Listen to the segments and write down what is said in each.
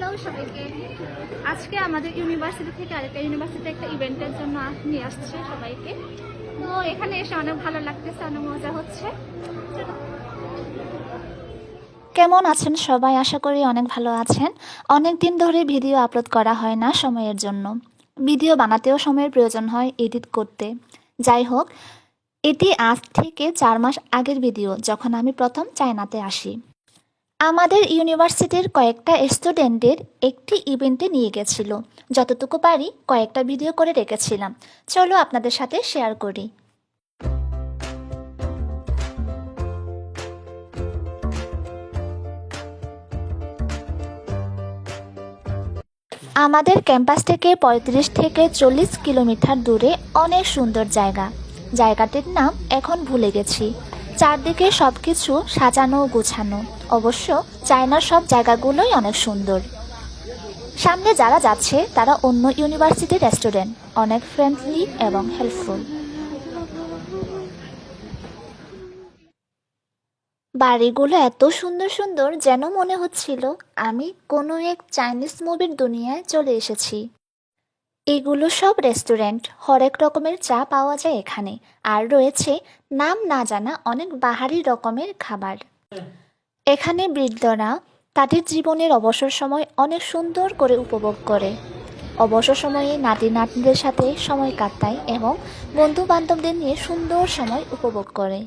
Hello সবাইকে। আজকে আমাদের ইউনিভার্সিটি থেকে আরেকটা ইউনিভার্সিটি একটা ইভেন্টের জন্য নিয়ে আসছে সবাইকে। তো এখানে এসে অনেক ভালো লাগতেছে, অনেক মজা হচ্ছে। কেমন আছেন সবাই? আশা করি অনেক ভালো আছেন। অনেক দিন ধরে ভিডিও আপলোড করা হয় না সময়ের জন্য। ভিডিও বানাতেও সময়ের প্রয়োজন হয়, এডিট করতে। যাই হোক, এটি আজ থেকে 4 মাস আগের ভিডিও, যখন আমি প্রথম চায়নাতে আসি। আমাদের ইউনিভার্সিটির কয়েকটা স্টুডেন্টের একটি ইভেন্টে নিয়ে গেছিল। যতটুকু পারি কয়েকটা ভিডিও করে রেখেছিলাম, চলো আপনাদের সাথে শেয়ার করি। আমাদের ক্যাম্পাস থেকে 35 থেকে 40 কিলোমিটার দূরে অনেক সুন্দর জায়গাটির নাম এখন ভুলে গেছি। চারদিকে সব কিছু সাজানো গোছানো। অবশ্য চায়নার সব জায়গাগুলোই অনেক সুন্দর। সামনে যারা যাচ্ছে তারা অন্য ইউনিভার্সিটির স্টুডেন্ট, অনেক ফ্রেন্ডলি এবং হেল্পফুল। বাড়িগুলো এত সুন্দর সুন্দর, যেন মনে হচ্ছিল আমি কোনো এক চাইনিজ মুভির দুনিয়ায় চলে এসেছি। এগুলো সব রেস্টুরেন্ট, হরেক রকমের চা পাওয়া যায় এখানে, আর রয়েছে নাম না জানা অনেক বাহারি রকমের খাবার। এখানে বৃদ্ধরা তাদের জীবনের অবসর সময় অনেক সুন্দর করে উপভোগ করে। অবসর সময়ে নাতি নাতনিদের সাথে সময় কাটায় এবং বন্ধু বান্ধবদের নিয়ে সুন্দর সময় উপভোগ করে।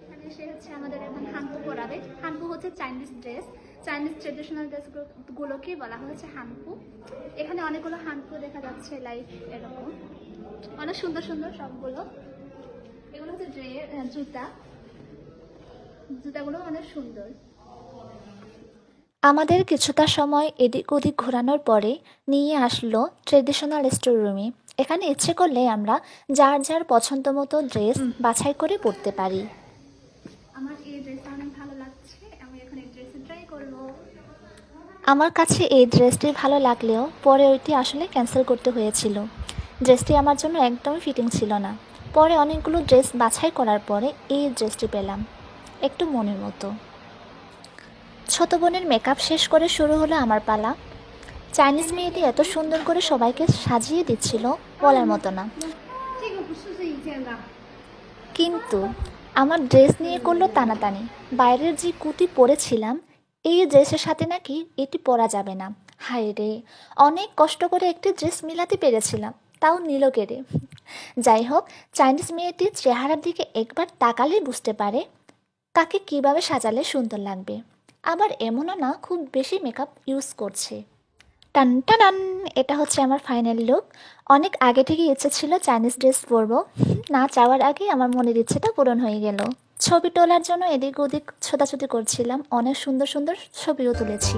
এখানে এসে হচ্ছে আমাদের এখন হানপু পরাবে। হানপু হচ্ছে চাইনিজ ড্রেস, চাইনিজ ট্রেডিশনাল ড্রেসগুলোকে বলা হচ্ছে হানপু। এখানে অনেকগুলো হানপু দেখা যাচ্ছে, লাইক এরকম অনেক সুন্দর সুন্দর সবগুলো। এগুলো হচ্ছে জুতাগুলো অনেক সুন্দর। আমাদের কিছুটা সময় এদিক ওদিক ঘোরানোর পরে নিয়ে আসলো ট্রেডিশনাল স্টোর রুমে। এখানে ইচ্ছে করলে আমরা যার যার পছন্দ মতো ড্রেস বাছাই করে পরতে পারি। আমার এই ড্রেসটা অনেক ভালো লাগছে, আমি এখন এই ড্রেসে ট্রাই করব। আমার কাছে এই ড্রেসটি ভালো লাগলেও পরে ওইটি আসলে ক্যান্সেল করতে হয়েছিল। ড্রেসটি আমার জন্য একদমই ফিটিং ছিল না। পরে অনেকগুলো ড্রেস বাছাই করার পরে এই ড্রেসটি পেলাম, একটু মনের মতো। ছোট বোনের মেকআপ শেষ করে শুরু হলো আমার পালা। চাইনিজ মেয়েটি এত সুন্দর করে সবাইকে সাজিয়ে দিচ্ছিল, বলার মতো না। কিন্তু আমার ড্রেস নিয়ে করলো টানাটানি। বাইরের যে কুর্তি পরেছিলাম, এই ড্রেসের সাথে নাকি এটি পরা যাবে না। হায় রে, অনেক কষ্ট করে একটি ড্রেস মিলাতে পেরেছিলাম, তাও নিল কেড়ে। যাই হোক, চাইনিজ মেয়েটির চেহারার দিকে একবার তাকালেই বুঝতে পারে তাকে কিভাবে সাজালে সুন্দর লাগবে। আবার এমনও না খুব বেশি মেকআপ ইউজ করছে। টান টান, এটা হচ্ছে আমার ফাইনাল লুক। অনেক আগে থেকে ইচ্ছে ছিল চাইনিজ ড্রেস পরবো, না চাওয়ার আগে আমার মনের ইচ্ছেটা পূরণ হয়ে গেল। ছবি তোলার জন্য এদিক ওদিক ছোটাছুটি করছিলাম, অনেক সুন্দর সুন্দর ছবিও তুলেছি।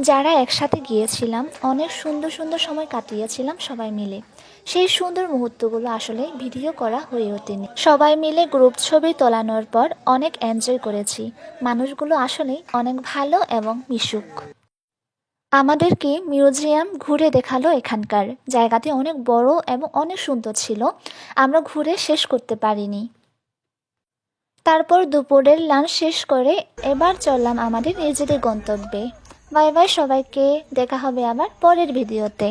যারা একসাথে গিয়েছিলাম অনেক সুন্দর সুন্দর সময় কাটিয়েছিলাম সবাই মিলে। সেই সুন্দর মুহূর্তগুলো আসলে ভিডিও করা হয়ে ওঠেনি। সবাই মিলে গ্রুপ ছবি তোলানোর পর অনেক এনজয় করেছি। মানুষগুলো আসলে অনেক ভালো এবং মিশুক। আমাদেরকে মিউজিয়াম ঘুরে দেখালো। এখানকার জায়গাটি অনেক বড় এবং অনেক সুন্দর ছিল, আমরা ঘুরে শেষ করতে পারিনি। তারপর দুপুরের লাঞ্চ শেষ করে এবার চললাম আমাদের নিজেদের গন্তব্যে। বাই বাই সবাইকে, দেখা হবে আবার পরের ভিডিওতে।